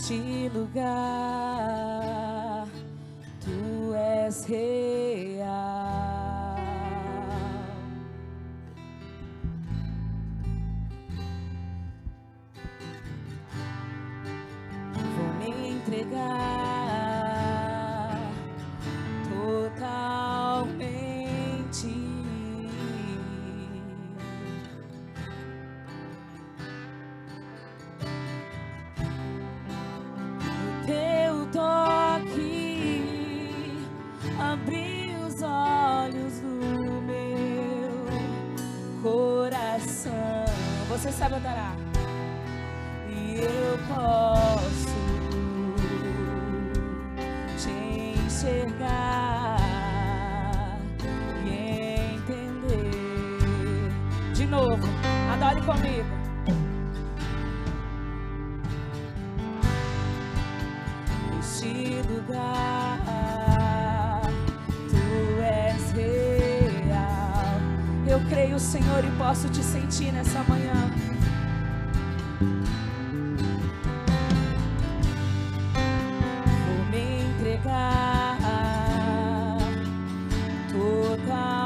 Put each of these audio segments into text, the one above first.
Neste lugar, tu és real. Vou me entregar totalmente. Teu toque abriu os olhos do meu coração. Você sabe adorar. E eu posso te enxergar e entender. De novo, adore comigo. Lugar, tu és real. Eu creio, Senhor, e posso te sentir nessa manhã. Vou me entregar totalmente.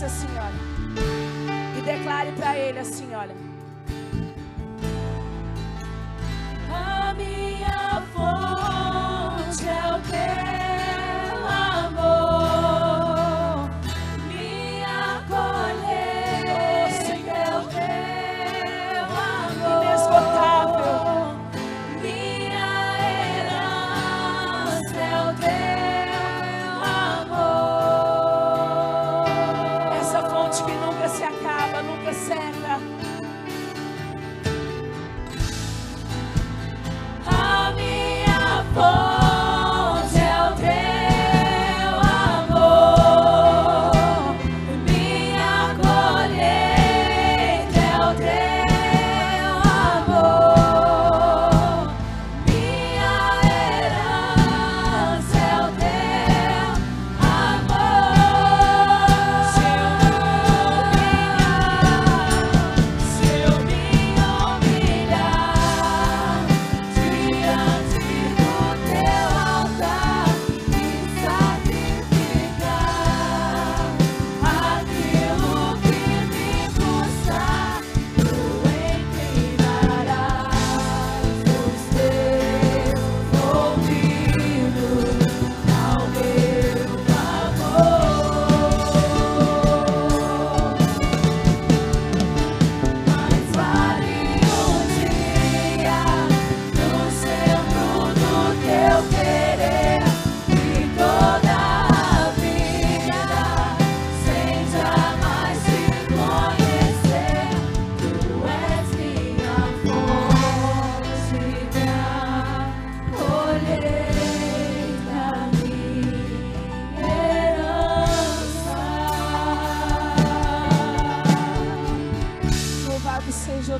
Assim, olha, e declare para ele assim, olha: a minha fonte é o teu amor, minha colheita é o teu amor inesgotável, minha herança é o teu amor. Que nunca se acaba, nunca seca.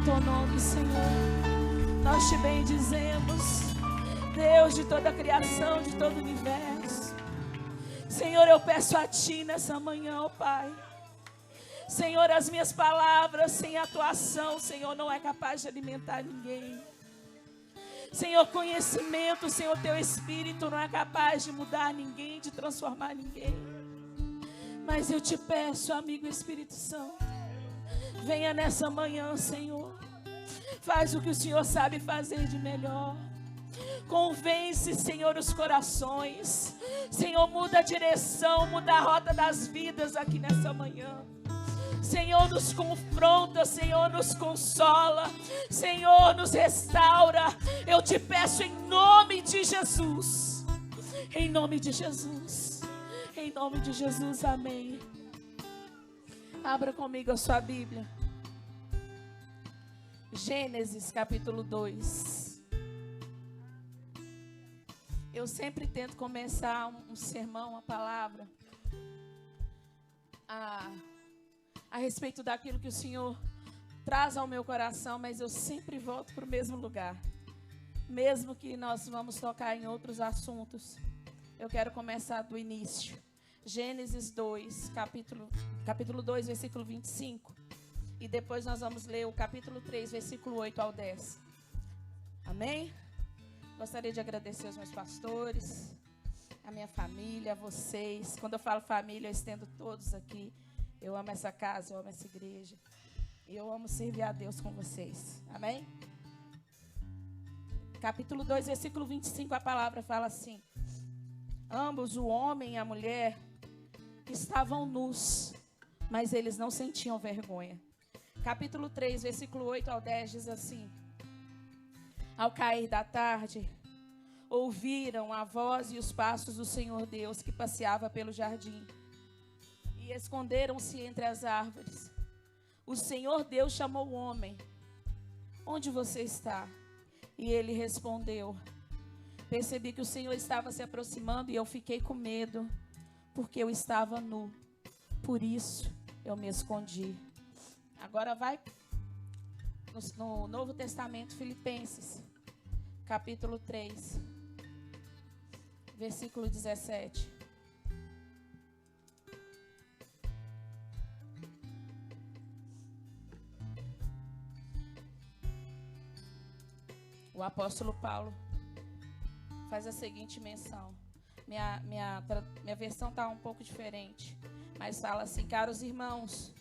teu nome, Senhor. Nós te bendizemos, Deus de toda a criação, de todo o universo. Senhor, eu peço a Ti nessa manhã, ó Pai. Senhor, as minhas palavras sem atuação, Senhor, não é capaz de alimentar ninguém. Senhor, conhecimento, Senhor, Teu Espírito não é capaz de mudar ninguém, de transformar ninguém. Mas eu te peço, amigo Espírito Santo, venha nessa manhã, Senhor. Faz o que o Senhor sabe fazer de melhor. Convence, Senhor, os corações. Senhor, muda a direção, muda a rota das vidas aqui nessa manhã. Senhor, nos confronta, Senhor, nos consola, Senhor, nos restaura. Eu te peço em nome de Jesus. Em nome de Jesus. Em nome de Jesus, amém. Abra comigo a sua Bíblia. Gênesis capítulo 2. Eu sempre tento começar um sermão, uma palavra a respeito daquilo que o Senhor traz ao meu coração, mas eu sempre volto para o mesmo lugar. Mesmo que nós vamos tocar em outros assuntos, eu quero começar do início. Gênesis 2, capítulo 2, versículo 25. E depois nós vamos ler o capítulo 3, versículo 8 ao 10. Amém? Gostaria de agradecer aos meus pastores, a minha família, a vocês. Quando eu falo família, eu estendo todos aqui. Eu amo essa casa, eu amo essa igreja. E eu amo servir a Deus com vocês. Amém? Capítulo 2, versículo 25, a palavra fala assim: ambos, o homem e a mulher, estavam nus, mas eles não sentiam vergonha. Capítulo 3, versículo 8 ao 10 diz assim: ao cair da tarde, ouviram a voz e os passos do Senhor Deus que passeava pelo jardim. E esconderam-se entre as árvores. O Senhor Deus chamou o homem: onde você está? E ele respondeu: percebi que o Senhor estava se aproximando e eu fiquei com medo, porque eu estava nu. Por isso eu me escondi. Agora vai no Novo Testamento, Filipenses, capítulo 3, versículo 17. O apóstolo Paulo faz a seguinte menção. Minha versão está um pouco diferente, mas fala assim: caros irmãos,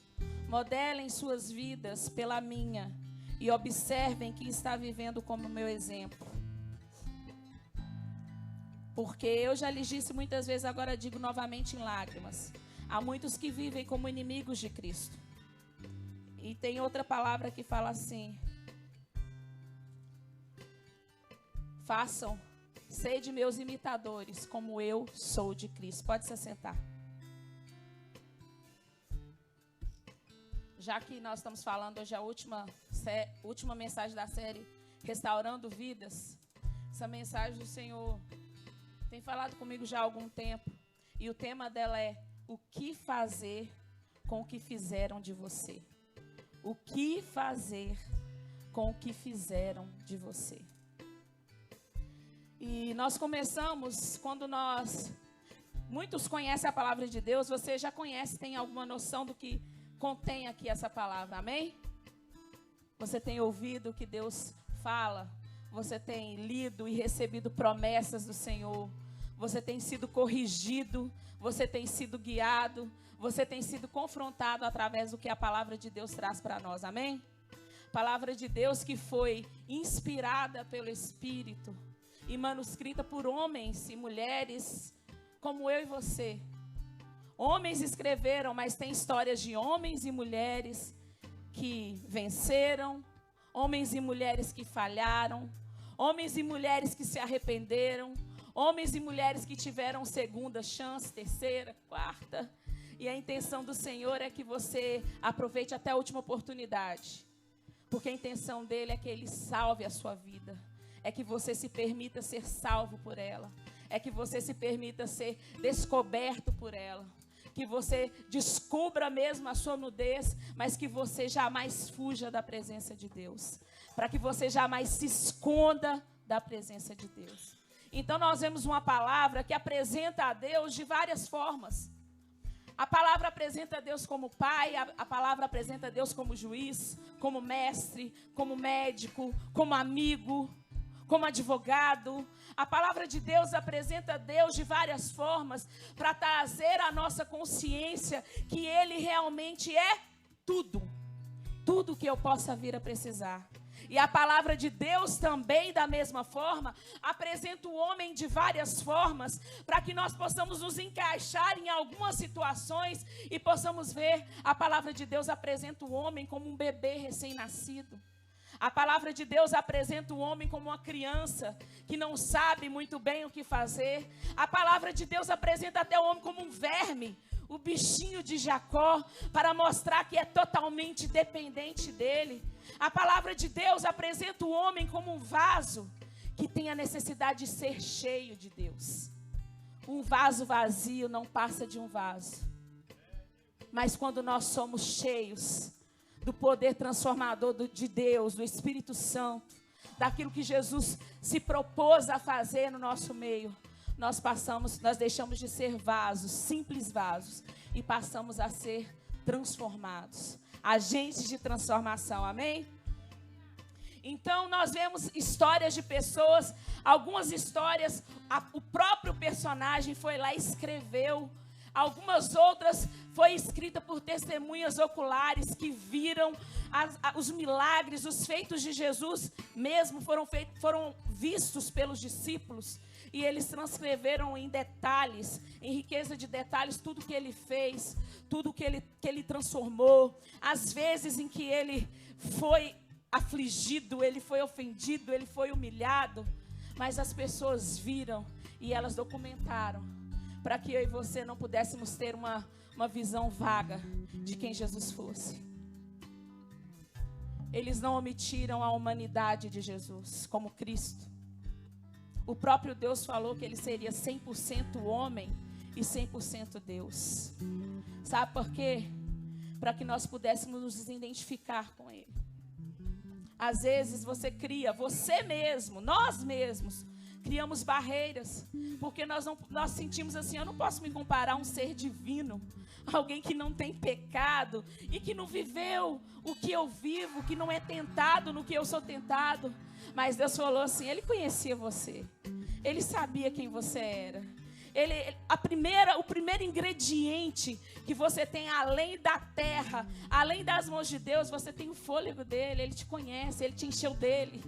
modelem suas vidas pela minha e observem quem está vivendo como meu exemplo. Porque eu já lhes disse muitas vezes, agora digo novamente em lágrimas: há muitos que vivem como inimigos de Cristo. E tem outra palavra que fala assim: façam, sede meus imitadores, como eu sou de Cristo. Pode se assentar. Já que nós estamos falando hoje a última mensagem da série Restaurando Vidas, essa mensagem do Senhor tem falado comigo já há algum tempo. E o tema dela é: o que fazer com o que fizeram de você? O que fazer com o que fizeram de você? E nós começamos quando muitos conhecem a palavra de Deus. Você já conhece, tem alguma noção do que contém aqui essa palavra, amém? Você tem ouvido o que Deus fala, você tem lido e recebido promessas do Senhor, você tem sido corrigido, você tem sido guiado, você tem sido confrontado através do que a palavra de Deus traz para nós, amém? Palavra de Deus que foi inspirada pelo Espírito e manuscrita por homens e mulheres como eu e você. Homens escreveram, mas tem histórias de homens e mulheres que venceram, homens e mulheres que falharam, homens e mulheres que se arrependeram, homens e mulheres que tiveram segunda chance, terceira, quarta. E a intenção do Senhor é que você aproveite até a última oportunidade, porque a intenção dele é que ele salve a sua vida. É que você se permita ser salvo por ela. É que você se permita ser descoberto por ela. que você descubra mesmo a sua nudez, mas que você jamais fuja da presença de Deus, para que você jamais se esconda da presença de Deus. Então nós vemos uma palavra que apresenta a Deus de várias formas. A palavra apresenta a Deus como pai, a palavra apresenta a Deus como juiz, como mestre, como médico, como amigo, como advogado. A palavra de Deus apresenta a Deus de várias formas para trazer à nossa consciência que Ele realmente é tudo. Tudo que eu possa vir a precisar. E a palavra de Deus também, da mesma forma, apresenta o homem de várias formas, para que nós possamos nos encaixar em algumas situações e possamos ver. A palavra de Deus apresenta o homem como um bebê recém-nascido. A palavra de Deus apresenta o homem como uma criança que não sabe muito bem o que fazer. A palavra de Deus apresenta até o homem como um verme, o bichinho de Jacó, para mostrar que é totalmente dependente dele. A palavra de Deus apresenta o homem como um vaso que tem a necessidade de ser cheio de Deus. Um vaso vazio não passa de um vaso. Mas quando nós somos cheios do poder transformador de Deus, do Espírito Santo, daquilo que Jesus se propôs a fazer no nosso meio, nós deixamos de ser vasos, simples vasos, e passamos a ser transformados, agentes de transformação, amém? Então nós vemos histórias de pessoas, algumas histórias, o próprio personagem foi lá e escreveu, algumas outras foi escrita por testemunhas oculares que viram os milagres, os feitos de Jesus mesmo foram vistos pelos discípulos. E eles transcreveram em detalhes, em riqueza de detalhes, tudo que ele fez, tudo que ele transformou. As vezes em que ele foi afligido, ele foi ofendido, ele foi humilhado. Mas as pessoas viram e elas documentaram, para que eu e você não pudéssemos ter uma visão vaga de quem Jesus fosse. Eles não omitiram a humanidade de Jesus como Cristo. O próprio Deus falou que ele seria 100% homem e 100% Deus. Sabe por quê? Para que nós pudéssemos nos identificar com ele. Às vezes você mesmo, nós mesmos, criamos barreiras, porque nós sentimos assim, eu não posso me comparar a um ser divino, alguém que não tem pecado e que não viveu o que eu vivo, que não é tentado no que eu sou tentado. Mas Deus falou assim, ele conhecia você, ele sabia quem você era. O primeiro ingrediente que você tem além da terra, além das mãos de Deus, você tem o fôlego dele, ele te conhece, ele te encheu dele.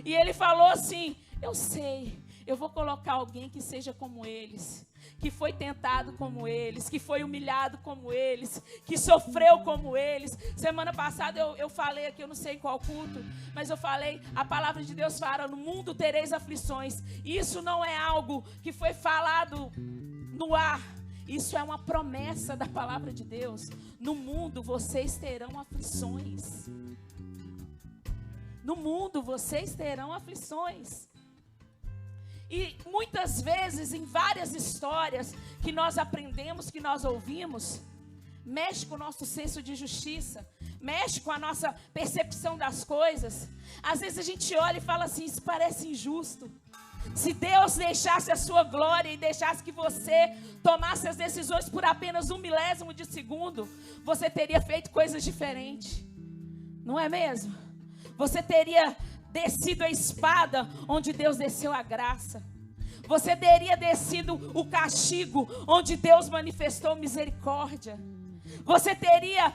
E ele falou assim, eu sei, eu vou colocar alguém que seja como eles, que foi tentado como eles, que foi humilhado como eles, que sofreu como eles. Semana passada eu falei aqui, eu não sei em qual culto, mas eu falei, a palavra de Deus fala, no mundo tereis aflições. Isso não é algo que foi falado no ar, isso é uma promessa da palavra de Deus. No mundo vocês terão aflições. No mundo vocês terão aflições. E muitas vezes, em várias histórias que nós aprendemos, que nós ouvimos, mexe com o nosso senso de justiça, mexe com a nossa percepção das coisas. Às vezes a gente olha e fala assim, isso parece injusto. Se Deus deixasse a sua glória e deixasse que você tomasse as decisões por apenas 1/1000 de segundo, você teria feito coisas diferentes. Não é mesmo? Você teria descido a espada onde Deus desceu a graça. Você teria descido o castigo onde Deus manifestou misericórdia. Você teria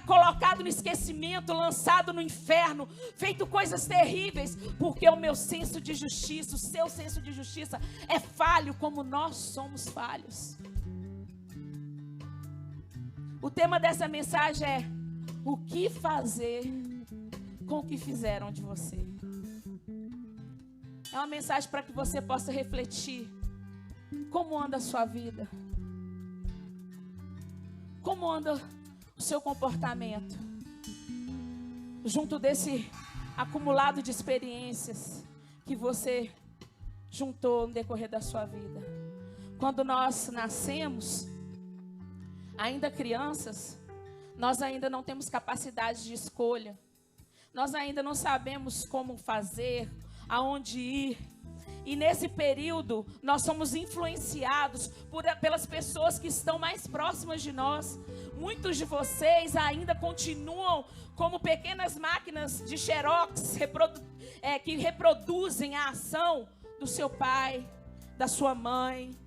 colocado no esquecimento, lançado no inferno, feito coisas terríveis, porque o meu senso de justiça, o seu senso de justiça é falho como nós somos falhos. O tema dessa mensagem é o que fazer com o que fizeram de você. É uma mensagem para que você possa refletir como anda a sua vida, como anda o seu comportamento junto desse acumulado de experiências que você juntou no decorrer da sua vida. Quando nós nascemos, ainda crianças, nós ainda não temos capacidade de escolha. Nós ainda não sabemos como fazer, aonde ir. E nesse período, nós somos influenciados pelas pessoas que estão mais próximas de nós. Muitos de vocês ainda continuam como pequenas máquinas de xerox que reproduzem a ação do seu pai, da sua mãe,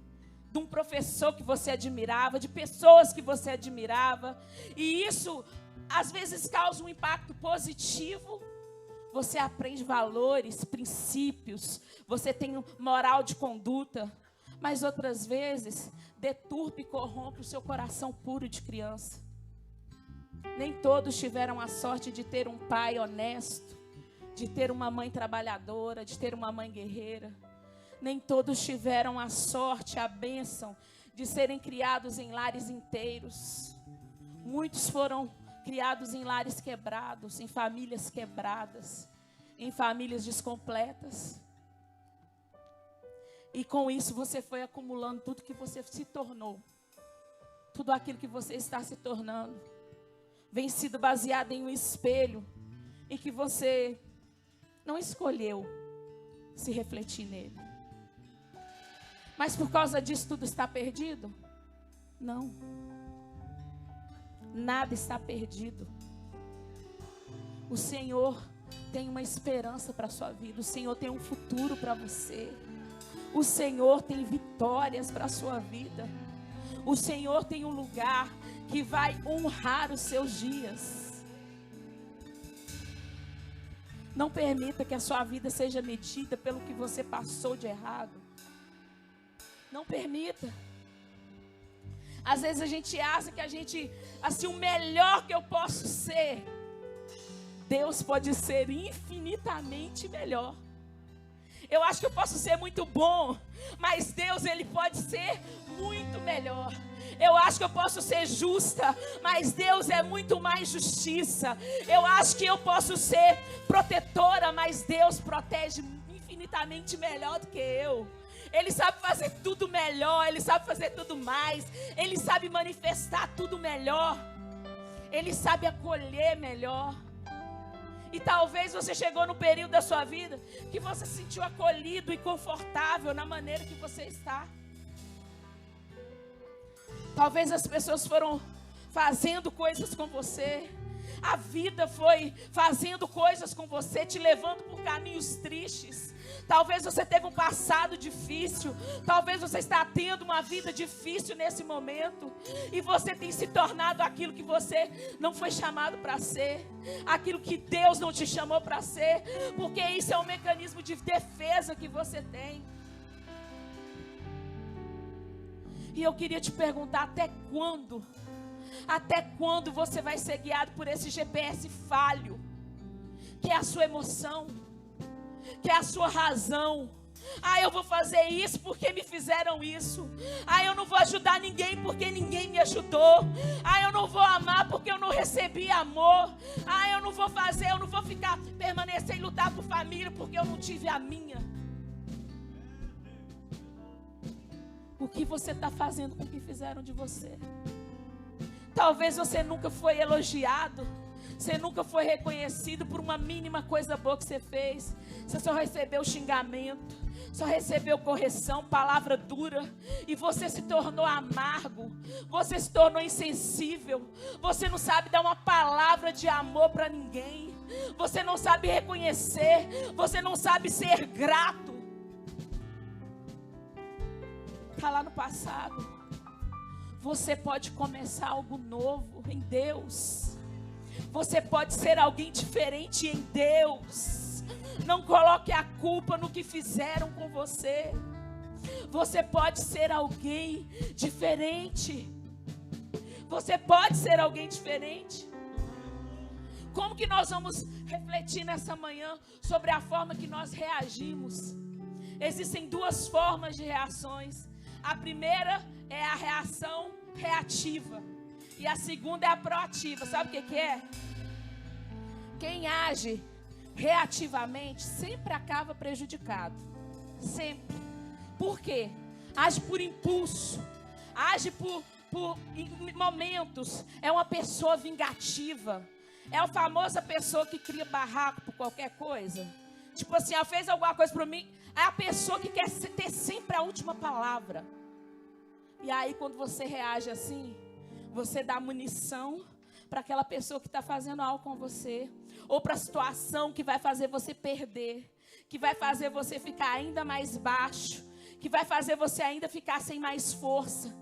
de um professor que você admirava, de pessoas que você admirava. E isso, às vezes, causa um impacto positivo. Você aprende valores, princípios, você tem moral de conduta. Mas outras vezes, deturpa e corrompe o seu coração puro de criança. Nem todos tiveram a sorte de ter um pai honesto, de ter uma mãe trabalhadora, de ter uma mãe guerreira. Nem todos tiveram a sorte, a bênção de serem criados em lares inteiros. Muitos foram criados em lares quebrados, em famílias quebradas, em famílias descompletas. E com isso você foi acumulando tudo que você se tornou. Tudo aquilo que você está se tornando. Vem sido baseado em um espelho em que você não escolheu se refletir nele. Mas por causa disso tudo está perdido? Não. Nada está perdido. O Senhor tem uma esperança para a sua vida. O Senhor tem um futuro para você. O Senhor tem vitórias para a sua vida. O Senhor tem um lugar que vai honrar os seus dias. Não permita que a sua vida seja medida pelo que você passou de errado. Não permita. Às vezes a gente acha que a gente, assim, o melhor que eu posso ser, Deus pode ser infinitamente melhor. Eu acho que eu posso ser muito bom, mas Deus, Ele pode ser muito melhor. Eu acho que eu posso ser justa, mas Deus é muito mais justiça. Eu acho que eu posso ser protetora, mas Deus protege infinitamente melhor do que eu. Ele sabe fazer tudo melhor, Ele sabe fazer tudo mais, Ele sabe manifestar tudo melhor, Ele sabe acolher melhor. E talvez você chegou no período da sua vida que você se sentiu acolhido e confortável na maneira que você está. Talvez as pessoas foram fazendo coisas com você. A vida foi fazendo coisas com você, te levando por caminhos tristes. Talvez você teve um passado difícil. Talvez você está tendo uma vida difícil nesse momento. E você tem se tornado aquilo que você não foi chamado para ser. Aquilo que Deus não te chamou para ser. Porque isso é um mecanismo de defesa que você tem. E eu queria te perguntar, até quando? Até quando você vai ser guiado por esse GPS falho? Que é a sua emoção, que é a sua razão. Ah, eu vou fazer isso porque me fizeram isso. Ah, eu não vou ajudar ninguém porque ninguém me ajudou. Ah, eu não vou amar porque eu não recebi amor. Ah, eu não vou fazer, eu não vou permanecer e lutar por família porque eu não tive a minha. O que você está fazendo com o que fizeram de você? Talvez você nunca foi elogiado. Você nunca foi reconhecido por uma mínima coisa boa que você fez. Você só recebeu xingamento, só recebeu correção, palavra dura. E você se tornou amargo. Você se tornou insensível. Você não sabe dar uma palavra de amor para ninguém. Você não sabe reconhecer. Você não sabe ser grato. Está lá no passado. Você pode começar algo novo em Deus. Você pode ser alguém diferente em Deus. Não coloque a culpa no que fizeram com você. Você pode ser alguém diferente. Você pode ser alguém diferente. Como que nós vamos refletir nessa manhã sobre a forma que nós reagimos? Existem duas formas de reações. A primeira é a reação reativa. E a segunda é a proativa. Sabe o que é? Quem age reativamente sempre acaba prejudicado. Sempre. Por quê? Age por impulso. Age em momentos, é uma pessoa vingativa. É a famosa pessoa que cria barraco por qualquer coisa. Tipo assim, ela fez alguma coisa para mim. É a pessoa que quer ter sempre a última palavra. E aí, quando você reage assim, você dá munição para aquela pessoa que está fazendo algo com você. Ou para a situação que vai fazer você perder. Que vai fazer você ficar ainda mais baixo. Que vai fazer você ainda ficar sem mais força.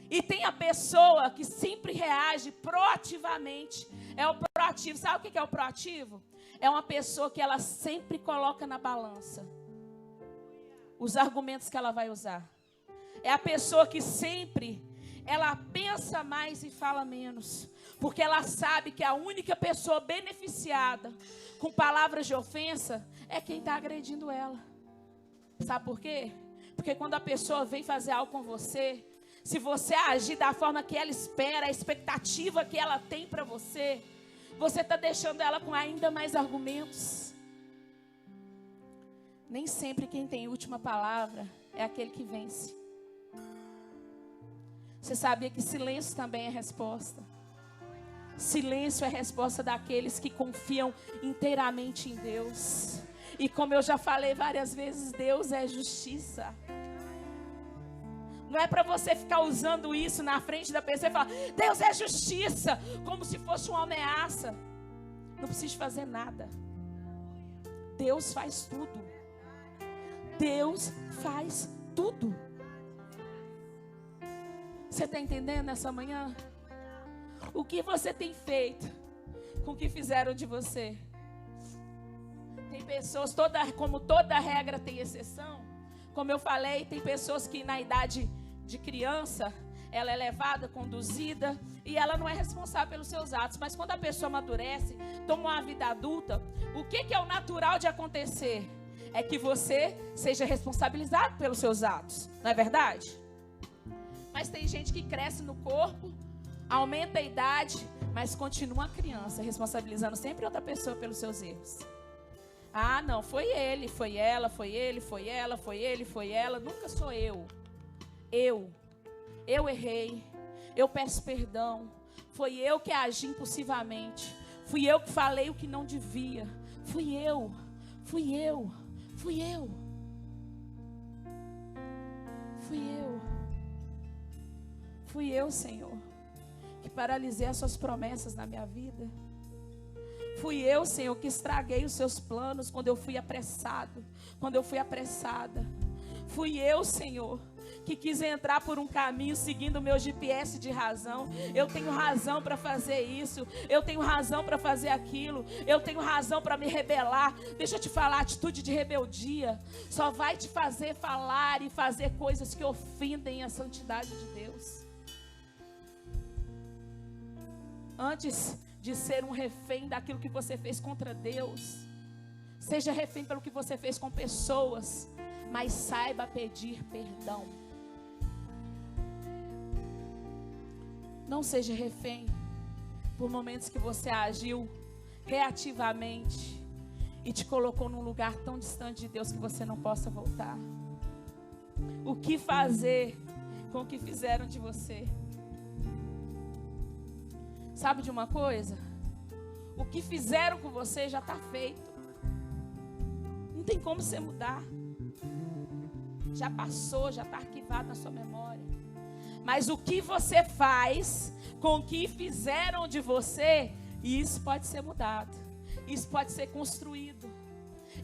E tem a pessoa que sempre reage proativamente. É o proativo. Sabe o que é o proativo? É uma pessoa que ela sempre coloca na balança os argumentos que ela vai usar. É a pessoa que sempre ela pensa mais e fala menos. Porque ela sabe que a única pessoa beneficiada com palavras de ofensa é quem está agredindo ela. Sabe por quê? Porque quando a pessoa vem fazer algo com você, se você agir da forma que ela espera, a expectativa que ela tem para você, você está deixando ela com ainda mais argumentos. Nem sempre quem tem última palavra é aquele que vence. Você sabia que silêncio também é resposta? Silêncio é resposta daqueles que confiam inteiramente em Deus. E como eu já falei várias vezes, Deus é justiça. Não é para você ficar usando isso na frente da pessoa e falar, Deus é justiça, como se fosse uma ameaça. Não precisa fazer nada. Deus faz tudo. Deus faz tudo. Você está entendendo nessa manhã? O que você tem feito com o que fizeram de você? Tem pessoas, como toda regra tem exceção. Como eu falei, tem pessoas que na idade de criança, ela é levada, conduzida, e ela não é responsável pelos seus atos. Mas quando a pessoa amadurece, toma uma vida adulta, o que é o natural de acontecer? É que você seja responsabilizado pelos seus atos. Não é verdade? Mas tem gente que cresce no corpo, aumenta a idade, mas continua criança, responsabilizando sempre outra pessoa pelos seus erros. Ah, não, foi ele, foi ela, foi ele, foi ela, foi ele, foi ela. Nunca sou eu. Eu errei. Eu peço perdão. Foi eu que agi impulsivamente. Fui eu que falei o que não devia. Fui eu. Fui eu, Senhor, que paralisei as suas promessas na minha vida. Fui eu, Senhor, que estraguei os seus planos quando eu fui apressado, quando eu fui apressada. Fui eu, Senhor, que quis entrar por um caminho seguindo o meu GPS de razão. Eu tenho razão para fazer isso, eu tenho razão para fazer aquilo, eu tenho razão para me rebelar. Deixa eu te falar, atitude de rebeldia só vai te fazer falar e fazer coisas que ofendem a santidade de Deus. Antes de ser um refém daquilo que você fez contra Deus, seja refém pelo que você fez com pessoas, mas saiba pedir perdão. Não seja refém por momentos que você agiu reativamente e te colocou num lugar tão distante de Deus que você não possa voltar. O que fazer com o que fizeram de você? Sabe de uma coisa? O que fizeram com você já está feito. Não tem como você mudar. Já passou, já está arquivado na sua memória. Mas o que você faz com o que fizeram de você, isso pode ser mudado. Isso pode ser construído.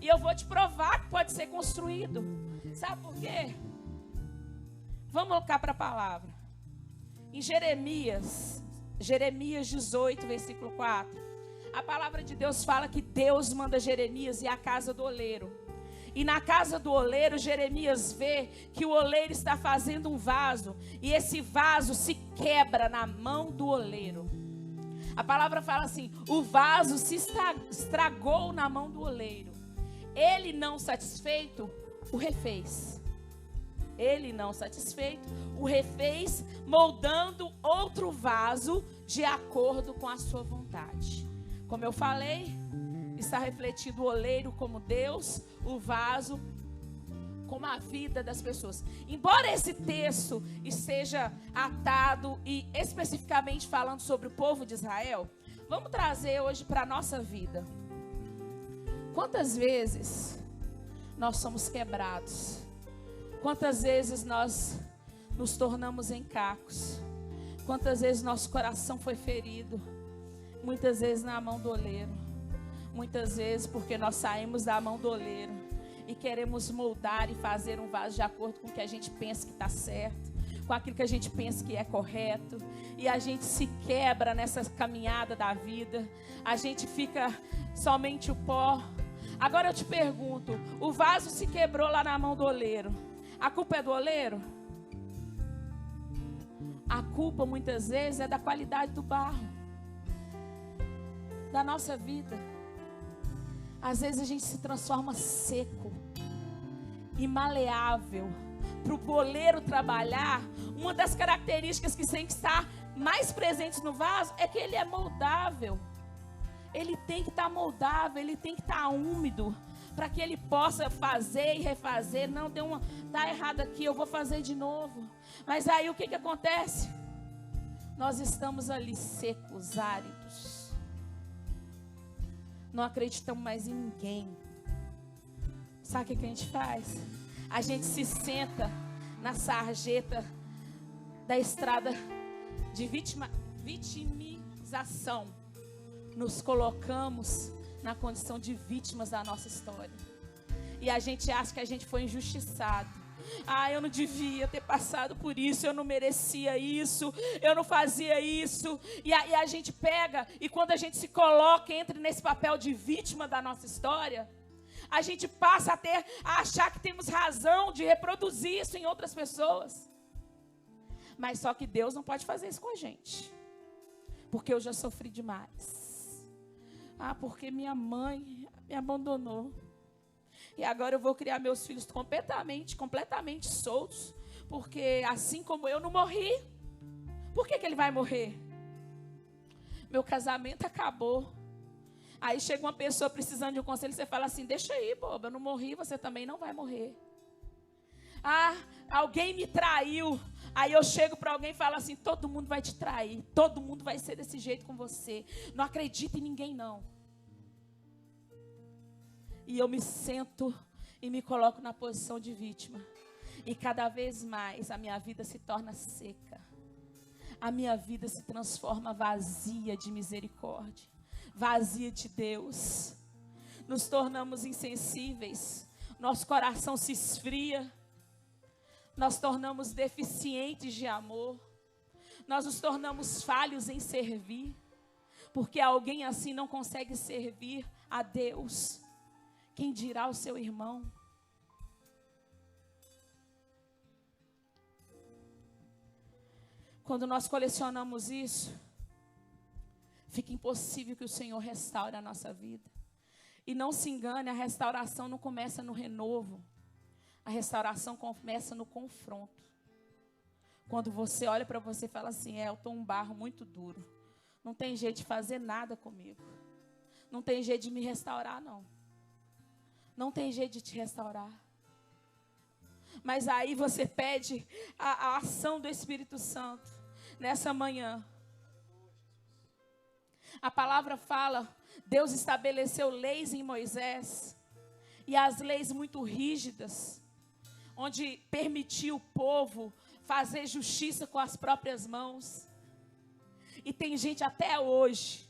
E eu vou te provar que pode ser construído. Sabe por quê? Vamos colocar para a palavra. Em Jeremias 18, versículo 4. A palavra de Deus fala que Deus manda Jeremias ir à casa do oleiro. E na casa do oleiro, Jeremias vê que o oleiro está fazendo um vaso. E esse vaso se quebra na mão do oleiro. A palavra fala assim: o vaso se estragou na mão do oleiro. Ele não satisfeito, o refez. Ele não satisfeito, o refez, moldando outro vaso de acordo com a sua vontade. Como eu falei, está refletido o oleiro como Deus, o vaso como a vida das pessoas. Embora esse texto esteja atado e especificamente falando sobre o povo de Israel, vamos trazer hoje para a nossa vida. Quantas vezes nós somos quebrados? Quantas vezes nós nos tornamos em cacos? Quantas vezes nosso coração foi ferido? Muitas vezes na mão do oleiro. Muitas vezes porque nós saímos da mão do oleiro e queremos moldar e fazer um vaso de acordo com o que a gente pensa que está certo, com aquilo que a gente pensa que é correto, e a gente se quebra nessa caminhada da vida, a gente fica somente o pó. Agora eu te pergunto, o vaso se quebrou lá na mão do oleiro, a culpa é do oleiro? A culpa muitas vezes é da qualidade do barro, da nossa vida. Às vezes a gente se transforma seco e maleável. Para o oleiro trabalhar, uma das características que tem que estar mais presentes no vaso é que ele é moldável. Ele tem que estar moldável, ele tem que estar úmido, para que ele possa fazer e refazer. Não, tá errado aqui, eu vou fazer de novo. Mas aí o que acontece? Nós estamos ali secos, áridos. Não acreditamos mais em ninguém. Sabe o que a gente faz? A gente se senta na sarjeta da estrada de vitimização. Nos colocamos na condição de vítimas da nossa história. E a gente acha que a gente foi injustiçado. Eu não devia ter passado por isso, eu não merecia isso, eu não fazia isso. E a gente pega, e quando a gente se coloca, entra nesse papel de vítima da nossa história, a gente passa a achar que temos razão de reproduzir isso em outras pessoas. Mas só que Deus não pode fazer isso com a gente, porque eu já sofri demais. Porque minha mãe me abandonou. E agora eu vou criar meus filhos completamente soltos. Porque assim como eu não morri, por que ele vai morrer? Meu casamento acabou. Aí chega uma pessoa precisando de um conselho, você fala assim, deixa aí, boba, eu não morri, você também não vai morrer. Alguém me traiu. Aí eu chego para alguém e falo assim, todo mundo vai te trair, todo mundo vai ser desse jeito com você. Não acredita em ninguém não. E eu me sento e me coloco na posição de vítima. E cada vez mais a minha vida se torna seca. A minha vida se transforma vazia de misericórdia, vazia de Deus. Nos tornamos insensíveis, nosso coração se esfria, nós tornamos deficientes de amor, nós nos tornamos falhos em servir, porque alguém assim não consegue servir a Deus. Quem dirá o seu irmão? Quando nós colecionamos isso, fica impossível que o Senhor restaure a nossa vida. E não se engane, a restauração não começa no renovo. A restauração começa no confronto. Quando você olha para você e fala assim, eu estou um barro muito duro. Não tem jeito de fazer nada comigo. Não tem jeito de me restaurar, não. Não tem jeito de te restaurar. Mas aí você pede a ação do Espírito Santo nessa manhã. A palavra fala, Deus estabeleceu leis em Moisés. E as leis muito rígidas, onde permitiu o povo fazer justiça com as próprias mãos. E tem gente até hoje.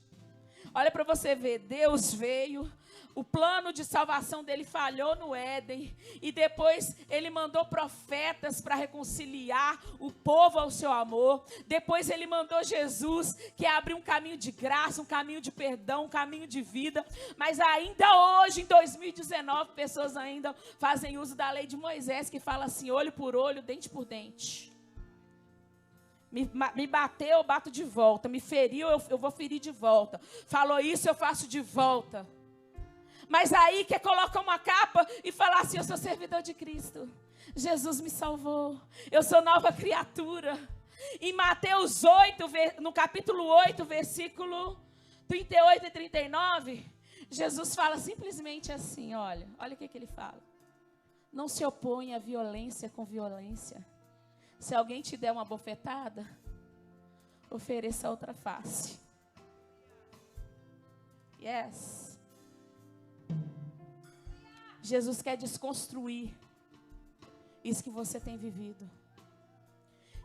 Olha para você ver, Deus veio, o plano de salvação dele falhou no Éden, e depois ele mandou profetas para reconciliar o povo ao seu amor. Depois ele mandou Jesus, que abriu um caminho de graça, um caminho de perdão, um caminho de vida. Mas ainda hoje, em 2019, pessoas ainda fazem uso da lei de Moisés, que fala assim, olho por olho, dente por dente. Me bateu, eu bato de volta. Me feriu, eu vou ferir de volta. Falou isso, eu faço de volta. Mas aí quer colocar uma capa e falar assim, eu sou servidor de Cristo. Jesus me salvou. Eu sou nova criatura. Em Mateus 8, no capítulo 8, versículo 38 e 39, Jesus fala simplesmente assim, olha o que ele fala. Não se oponha à violência com violência. Se alguém te der uma bofetada, ofereça outra face. Yes. Jesus quer desconstruir isso que você tem vivido.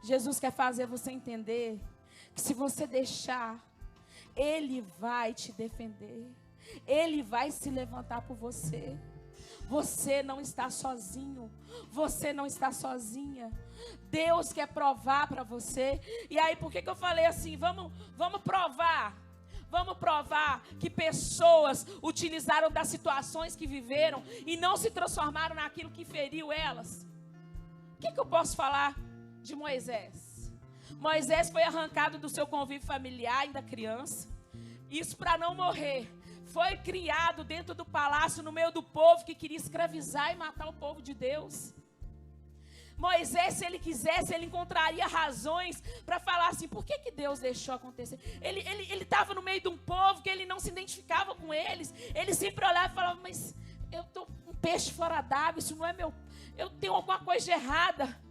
Jesus quer fazer você entender que se você deixar, Ele vai te defender. Ele vai se levantar por você. Você não está sozinho. Você não está sozinha. Deus quer provar para você. E aí, por que eu falei assim? Vamos provar. Vamos provar que pessoas utilizaram das situações que viveram e não se transformaram naquilo que feriu elas. O que eu posso falar de Moisés? Moisés foi arrancado do seu convívio familiar, ainda criança. Isso para não morrer. Foi criado dentro do palácio, no meio do povo que queria escravizar e matar o povo de Deus. Moisés, se ele quisesse, ele encontraria razões para falar assim, por que Deus deixou acontecer? Ele estava no meio de um povo que ele não se identificava com eles. Ele sempre olhava e falava, mas eu estou um peixe fora d'água, isso não é meu, eu tenho alguma coisa errada.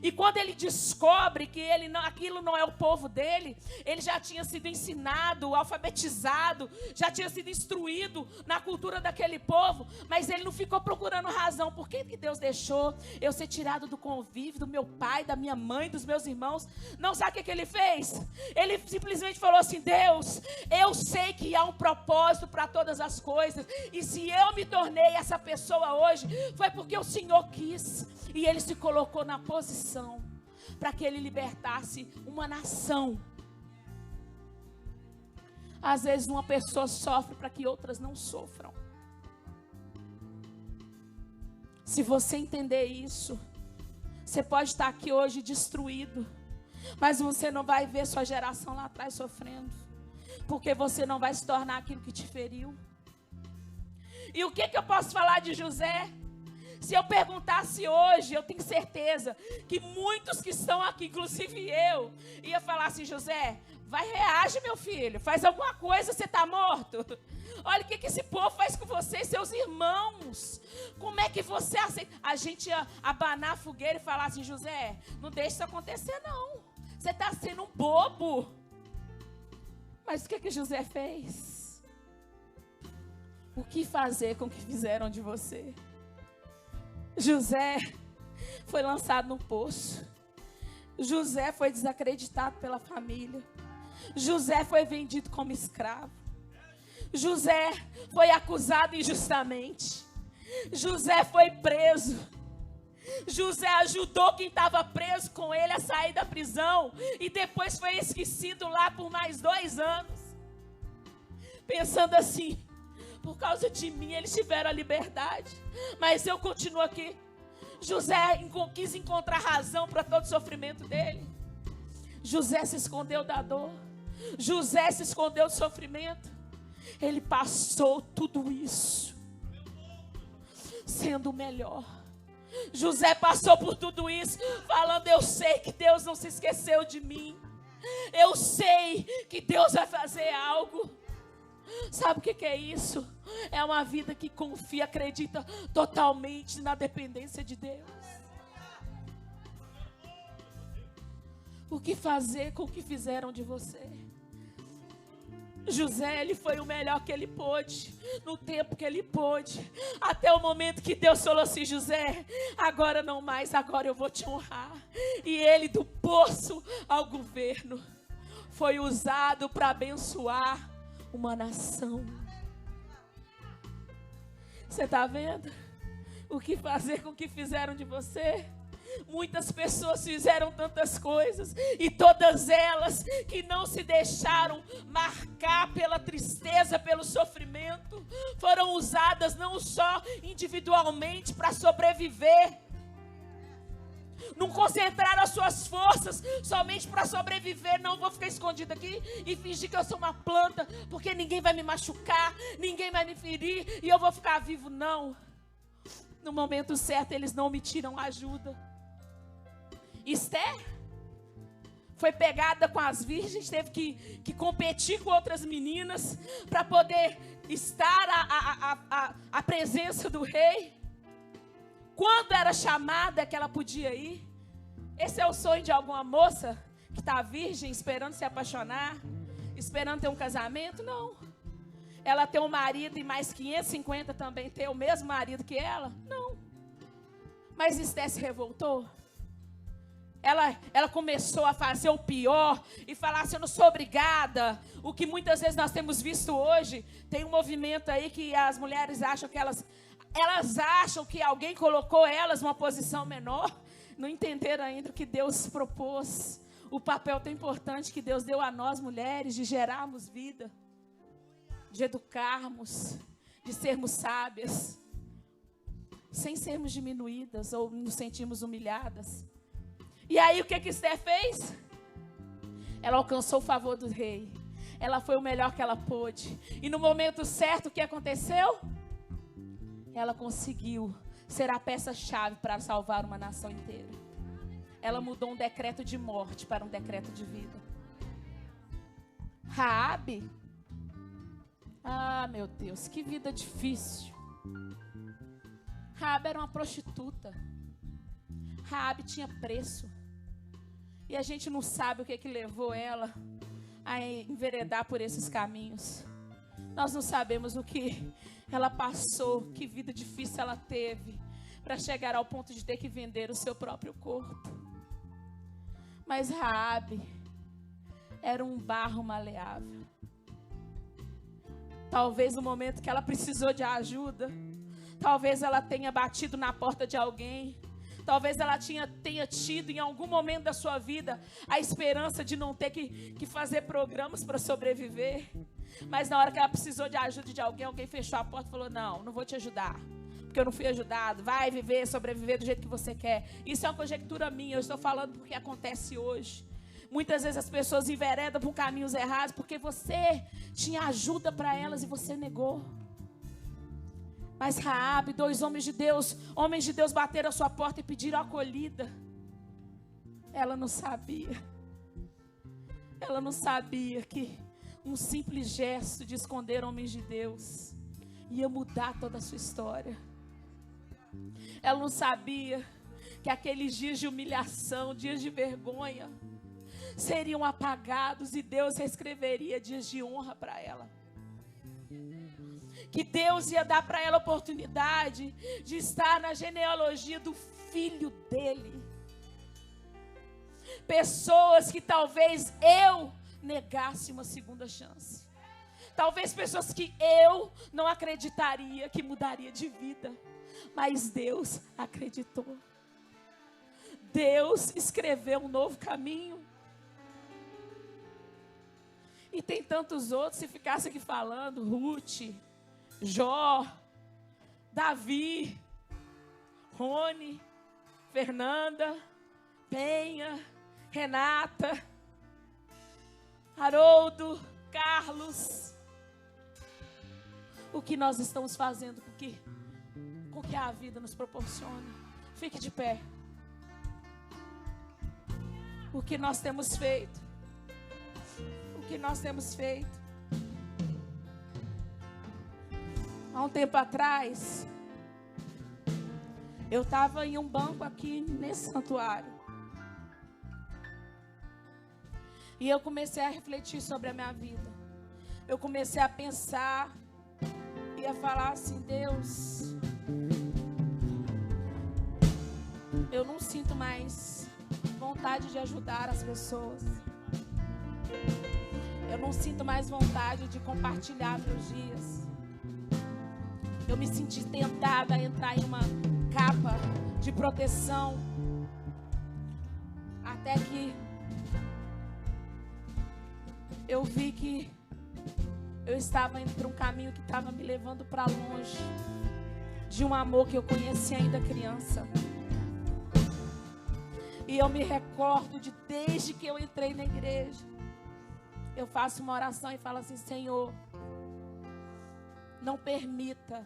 E quando ele descobre que aquilo não é o povo dele, ele já tinha sido ensinado, alfabetizado, já tinha sido instruído na cultura daquele povo, mas ele não ficou procurando razão. Por que Deus deixou eu ser tirado do convívio do meu pai, da minha mãe, dos meus irmãos? Não, sabe o que ele fez? Ele simplesmente falou assim, Deus, eu sei que há um propósito para todas as coisas, e se eu me tornei essa pessoa hoje, foi porque o Senhor quis. E ele se colocou na posição para que ele libertasse uma nação. Às vezes uma pessoa sofre para que outras não sofram. Se você entender isso, você pode estar aqui hoje destruído, mas você não vai ver sua geração lá atrás sofrendo, porque você não vai se tornar aquilo que te feriu. E o que eu posso falar de José? Se eu perguntasse hoje, eu tenho certeza que muitos que estão aqui, inclusive eu, ia falar assim, José, vai, reage, meu filho, faz alguma coisa, você está morto. Olha o que esse povo faz com você e seus irmãos. Como é que você aceita? A gente ia abanar a fogueira e falar assim, José, não deixa isso acontecer não. Você está sendo um bobo. Mas o que José fez? O que fazer com o que fizeram de você? José foi lançado no poço. José foi desacreditado pela família. José foi vendido como escravo. José foi acusado injustamente. José foi preso. José ajudou quem estava preso com ele a sair da prisão. E depois foi esquecido lá por mais 2 anos. Pensando assim, por causa de mim, eles tiveram a liberdade. Mas eu continuo aqui. José quis encontrar razão para todo o sofrimento dele. José se escondeu da dor. José se escondeu do sofrimento. Ele passou tudo isso sendo o melhor. José passou por tudo isso falando, eu sei que Deus não se esqueceu de mim. Eu sei que Deus vai fazer algo. Sabe o que é isso? É uma vida que confia, acredita totalmente na dependência de Deus. O que fazer com o que fizeram de você? José, ele foi o melhor que ele pôde, no tempo que ele pôde, até o momento que Deus falou assim, José, agora não mais, agora eu vou te honrar. E ele, do poço ao governo, foi usado para abençoar uma nação. Você está vendo o que fazer com o que fizeram de você? Muitas pessoas fizeram tantas coisas e todas elas que não se deixaram marcar pela tristeza, pelo sofrimento, foram usadas não só individualmente para sobreviver. Não concentraram as suas forças somente para sobreviver. Não vou ficar escondido aqui e fingir que eu sou uma planta, porque ninguém vai me machucar, ninguém vai me ferir e eu vou ficar vivo. Não. No momento certo eles não me tiram ajuda. Esther foi pegada com as virgens, teve que competir com outras meninas para poder estar à presença do rei. Quando era chamada que ela podia ir. Esse é o sonho de alguma moça que está virgem, esperando se apaixonar, esperando ter um casamento? Não. Ela tem um marido e mais 550 também ter o mesmo marido que ela? Não. Mas Esther se revoltou. Ela começou a fazer o pior e falar assim, eu não sou obrigada. O que muitas vezes nós temos visto hoje, tem um movimento aí que as mulheres acham que elas acham que alguém colocou elas numa posição menor. Não entenderam ainda o que Deus propôs. O papel tão importante que Deus deu a nós mulheres de gerarmos vida, de educarmos, de sermos sábias, sem sermos diminuídas ou nos sentirmos humilhadas. E aí o que Esther fez? Ela alcançou o favor do rei. Ela foi o melhor que ela pôde. E no momento certo o que aconteceu? Ela conseguiu ser a peça-chave para salvar uma nação inteira. Ela mudou um decreto de morte para um decreto de vida. Raabe. Ah, meu Deus, que vida difícil. Raabe era uma prostituta. Raabe tinha preço. E a gente não sabe o que levou ela a enveredar por esses caminhos. Nós não sabemos o que ela passou, que vida difícil ela teve, para chegar ao ponto de ter que vender o seu próprio corpo. Mas Raabe era um barro maleável. Talvez no momento que ela precisou de ajuda, talvez ela tenha batido na porta de alguém. Talvez ela tenha tido em algum momento da sua vida a esperança de não ter que fazer programas para sobreviver. Mas na hora que ela precisou de ajuda de alguém, alguém fechou a porta e falou, não vou te ajudar, porque eu não fui ajudado. Vai viver, sobreviver do jeito que você quer. Isso é uma conjectura minha, eu estou falando porque acontece hoje. Muitas vezes as pessoas enveredam por caminhos errados porque você tinha ajuda para elas e você negou. Mas Raabe, 2 homens de Deus bateram a sua porta e pediram acolhida. Ela não sabia. Ela não sabia que um simples gesto de esconder homens de Deus ia mudar toda a sua história. Ela não sabia que aqueles dias de humilhação, dias de vergonha, seriam apagados e Deus reescreveria dias de honra para ela. Que Deus ia dar para ela a oportunidade de estar na genealogia do filho dele. Pessoas que talvez eu negasse uma segunda chance. Talvez pessoas que eu não acreditaria que mudaria de vida. Mas Deus acreditou. Deus escreveu um novo caminho. E tem tantos outros, se ficasse aqui falando, Ruth, Jó, Davi, Rony, Fernanda, Penha, Renata, Haroldo, Carlos. O que nós estamos fazendo com que a vida nos proporcione? Fique de pé. O que nós temos feito? O que nós temos feito? Há um tempo atrás, eu estava em um banco aqui nesse santuário. E eu comecei a refletir sobre a minha vida. Eu comecei a pensar e a falar assim, Deus, eu não sinto mais vontade de ajudar as pessoas. Eu não sinto mais vontade de compartilhar meus dias. Eu me senti tentada a entrar em uma capa de proteção. Até que eu vi que eu estava indo para um caminho que estava me levando para longe de um amor que eu conheci ainda criança. E eu me recordo de desde que eu entrei na igreja, eu faço uma oração e falo assim, Senhor, não permita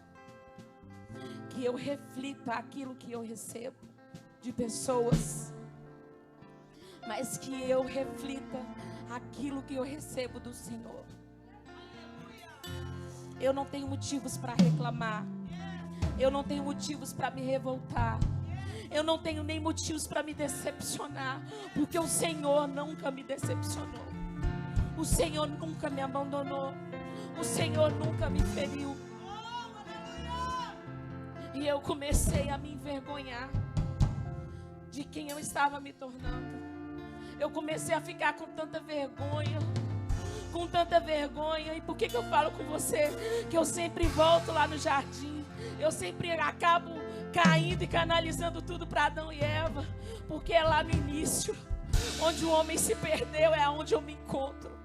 que eu reflita aquilo que eu recebo de pessoas, mas que eu reflita aquilo que eu recebo do Senhor. Eu não tenho motivos para reclamar. eu não tenho motivos para me revoltar. Eu não tenho nem motivos para me decepcionar, porque o Senhor nunca me decepcionou. O Senhor nunca me abandonou. O Senhor nunca me feriu. E eu comecei a me envergonhar de quem eu estava me tornando. Eu comecei a ficar com tanta vergonha. Com tanta vergonha. E por que eu falo com você que eu sempre volto lá no jardim? Eu sempre acabo caindo e canalizando tudo para Adão e Eva. Porque é lá no início, onde o homem se perdeu, é onde eu me encontro.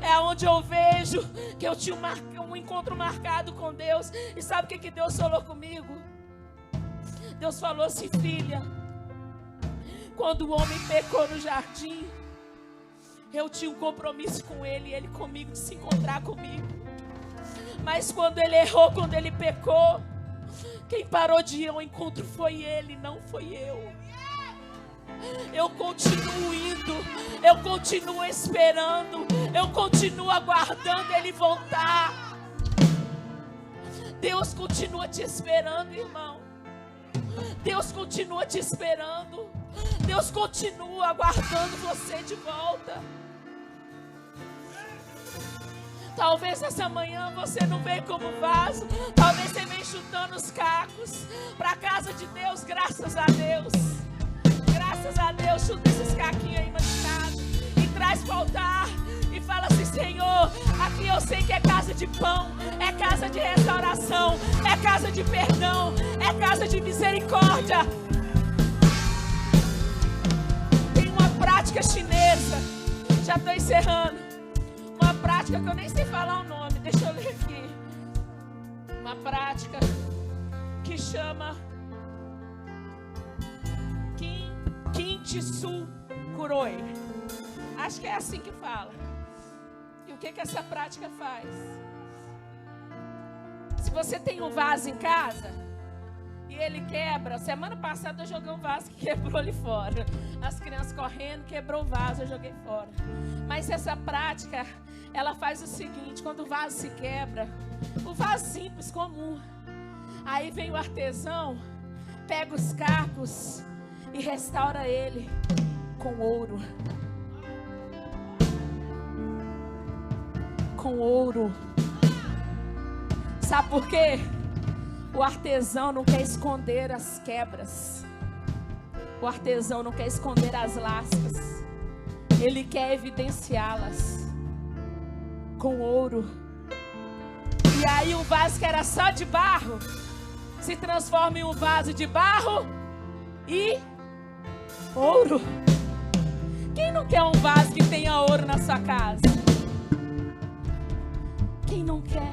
É onde eu vejo que eu tinha um encontro marcado com Deus. E sabe o que Deus falou comigo? Deus falou assim: filha, quando o homem pecou no jardim, eu tinha um compromisso com ele, ele comigo, de se encontrar comigo. Mas quando ele errou, quando ele pecou, quem parou de ir ao encontro foi ele, não foi eu. Eu continuo indo, eu continuo esperando, eu continuo aguardando ele voltar. Deus continua te esperando, irmão. Deus continua te esperando. Deus continua aguardando você de volta. Talvez essa manhã você não veio como vaso. Talvez você venha chutando os cacos para a casa de Deus. Graças a Deus. Graças a Deus. Chuta esses caquinhos aí machucados e traz para o altar e fala assim: Senhor, aqui eu sei que é casa de pão, é casa de restauração, é casa de perdão, é casa de misericórdia. Tem uma prática chinesa, já estou encerrando. Uma prática que eu nem sei falar o nome, deixa eu ler aqui. Uma prática que chama Kintsu Kuroi. Acho que é assim que fala. E o que essa prática faz? Se você tem um vaso em casa e ele quebra, semana passada eu joguei um vaso que quebrou ali fora. As crianças correndo, quebrou o vaso, eu joguei fora. Mas essa prática, ela faz o seguinte: quando o vaso se quebra, o vaso simples, comum, aí vem o artesão, pega os cacos e restaura ele com ouro. Com ouro. Sabe por quê? O artesão não quer esconder as quebras. O artesão não quer esconder as lascas. Ele quer evidenciá-las com ouro. E aí um vaso que era só de barro se transforma em um vaso de barro e ouro. Quem não quer um vaso que tenha ouro na sua casa? Quem não quer?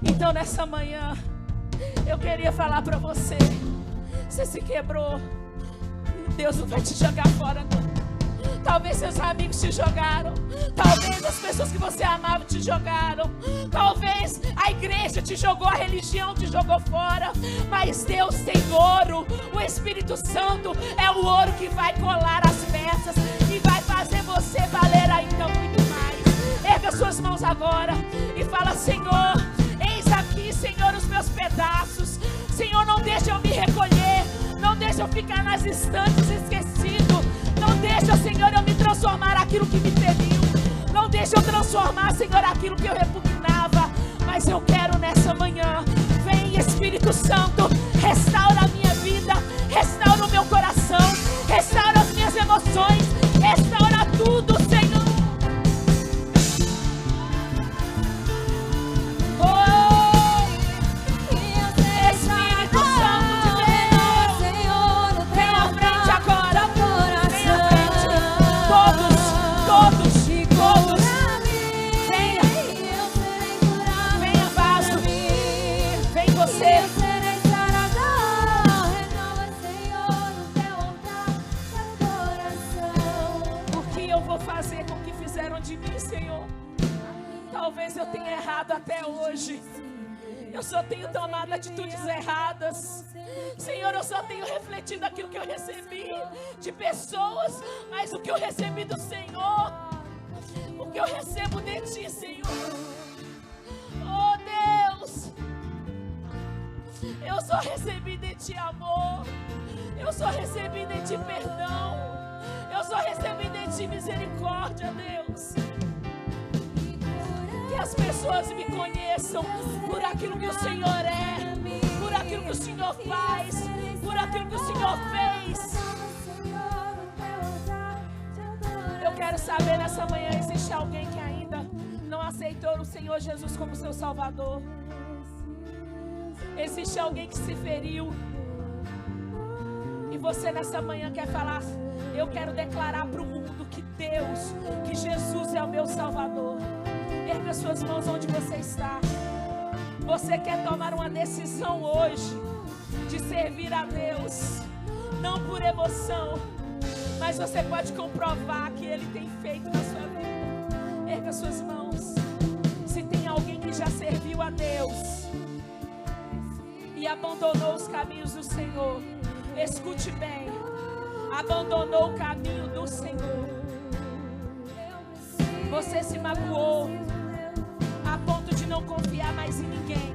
Então nessa manhã eu queria falar para você: você se quebrou, Deus não vai te jogar fora não. Talvez seus amigos te jogaram, talvez as pessoas que você amava te jogaram, talvez a igreja te jogou, a religião te jogou fora, mas Deus tem ouro. O Espírito Santo é o ouro que vai colar as peças e vai fazer você valer ainda muito mais. Erga suas mãos agora e fala: Senhor, eis aqui, Senhor, os meus pedaços. Senhor, não deixa eu me recolher, não deixa eu ficar nas estantes esquecido. Não deixa, Senhor, eu me transformar aquilo que me feriu. Não deixa eu transformar, Senhor, aquilo que eu repugnava. Mas eu quero nessa manhã, vem Espírito Santo, restaura a minha vida, restaura o meu coração, restaura as minhas emoções, restaura tudo, Senhor. Talvez eu tenha errado até hoje. Eu só tenho tomado atitudes erradas. Senhor, eu só tenho refletido aquilo que eu recebi de pessoas, mas o que eu recebi do Senhor, o que eu recebo de Ti, Senhor. Oh Deus, Eu sou recebida em Ti amor. Eu sou recebida em Ti perdão. Eu sou recebida em Ti misericórdia, Deus. Que as pessoas me conheçam por aquilo que o Senhor é, por aquilo que o Senhor faz, por aquilo que o Senhor fez. Eu quero saber nessa manhã, existe alguém que ainda não aceitou o Senhor Jesus como seu Salvador? Existe alguém que se feriu e você nessa manhã quer falar: eu quero declarar para o mundo que Deus, que Jesus é o meu Salvador. Erga suas mãos onde você está. Você quer tomar uma decisão hoje de servir a Deus, não por emoção, mas você pode comprovar que Ele tem feito na sua vida. Erga suas mãos. Se tem alguém que já serviu a Deus e abandonou os caminhos do Senhor, escute bem, abandonou o caminho do Senhor. Você se magoou a ponto de não confiar mais em ninguém.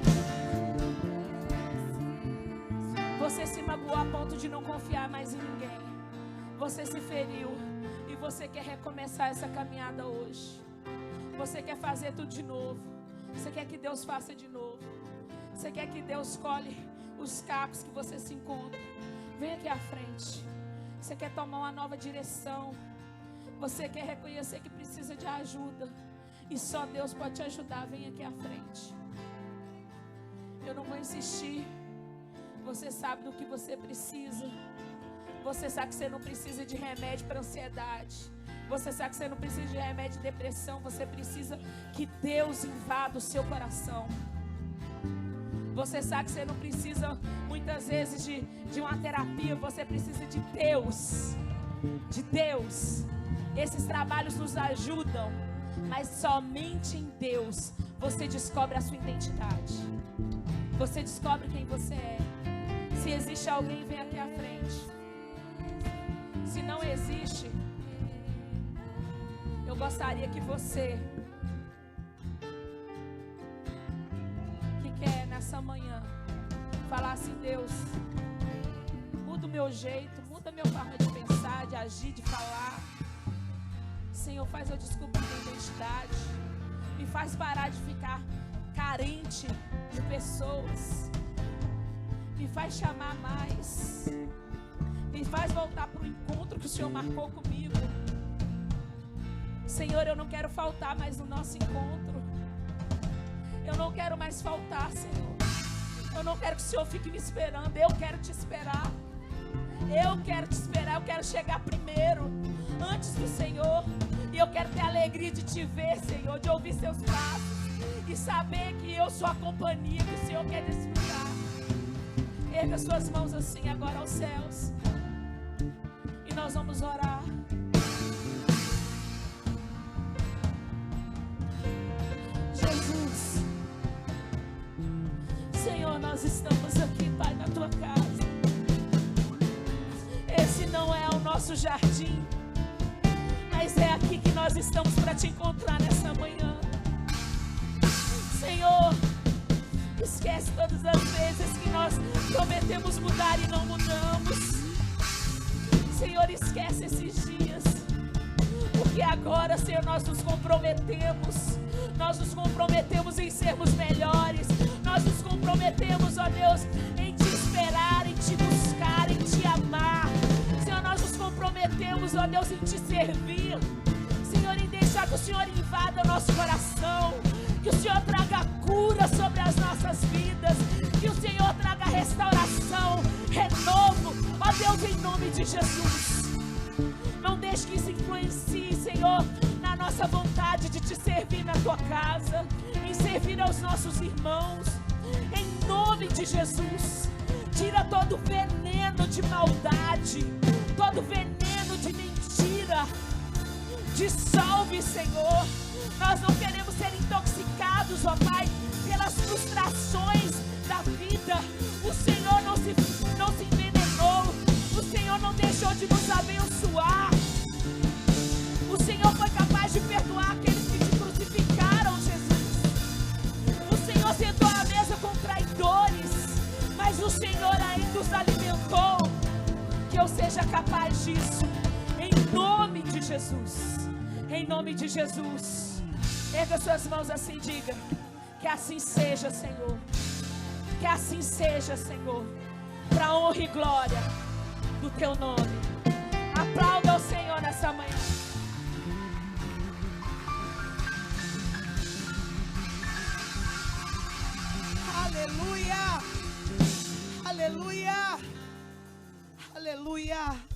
Você se magoou a ponto de não confiar mais em ninguém. Você se feriu e você quer recomeçar essa caminhada hoje. Você quer fazer tudo de novo. Você quer que Deus faça de novo. Você quer que Deus colhe os cacos que você se encontra. Vem aqui à frente. Você quer tomar uma nova direção. Você quer reconhecer que precisa de ajuda e só Deus pode te ajudar. Vem aqui à frente. Eu não vou insistir. Você sabe do que você precisa. Você sabe que você não precisa de remédio para ansiedade. Você sabe que você não precisa de remédio de depressão. Você precisa que Deus invada o seu coração. Você sabe que você não precisa muitas vezes de uma terapia. Você precisa de Deus. De Deus. Esses trabalhos nos ajudam, mas somente em Deus você descobre a sua identidade. Você descobre quem você é. Se existe alguém, vem aqui à frente. Se não existe, eu gostaria que você que quer nessa manhã falar assim: Deus, muda o meu jeito, muda a minha forma de pensar, de agir, de falar. Senhor, faz eu descobrir minha identidade. Me faz parar de ficar carente de pessoas. Me faz chamar mais. Me faz voltar para o encontro que o Senhor marcou comigo. Senhor, eu não quero faltar mais no nosso encontro. Eu não quero mais faltar, Senhor. Eu não quero que o Senhor fique me esperando. Eu quero te esperar. Eu quero te esperar. Eu quero chegar primeiro, antes do Senhor. E eu quero ter a alegria de te ver, Senhor, de ouvir seus passos e saber que eu sou a companhia que o Senhor quer desfrutar. Erga suas mãos assim agora aos céus. E nós vamos orar. Jesus, Senhor, nós estamos aqui, Pai, na Tua casa. Esse não é o nosso jardim, mas é aqui que nós estamos para te encontrar nessa manhã. Senhor, esquece todas as vezes que nós prometemos mudar e não mudamos. Senhor, esquece esses dias, porque agora, Senhor, nós nos comprometemos. Nós nos comprometemos em sermos melhores. Nós nos comprometemos, ó Deus, em te esperar, em te buscar, em te amar. Senhor, nós nos comprometemos, ó Deus, em te servir. Senhor, em deixar que o Senhor invada o nosso coração. Que o Senhor traga cura sobre as nossas vidas. Que o Senhor traga restauração, renovo. Ó Deus, em nome de Jesus. Não deixe que isso influencie, Senhor, na nossa vontade de te servir na Tua casa, em servir aos nossos irmãos. Em nome de Jesus. Tira todo veneno de maldade, todo veneno de mentira. Dissolve, Senhor. Nós não queremos ser intoxicados, ó Pai, pelas frustrações da vida. O Senhor não se envenenou. O Senhor não deixou de nos abençoar. O Senhor foi capaz de perdoar aqueles que te crucificaram, Jesus. O Senhor sentou à mesa com traidores, o Senhor ainda os alimentou, que eu seja capaz disso, em nome de Jesus. Em nome de Jesus. Erga suas mãos assim, diga: que assim seja, Senhor. Que assim seja, Senhor, para a honra e glória do teu nome. Aplauda o Senhor nessa manhã. Aleluia! Aleluia! Aleluia!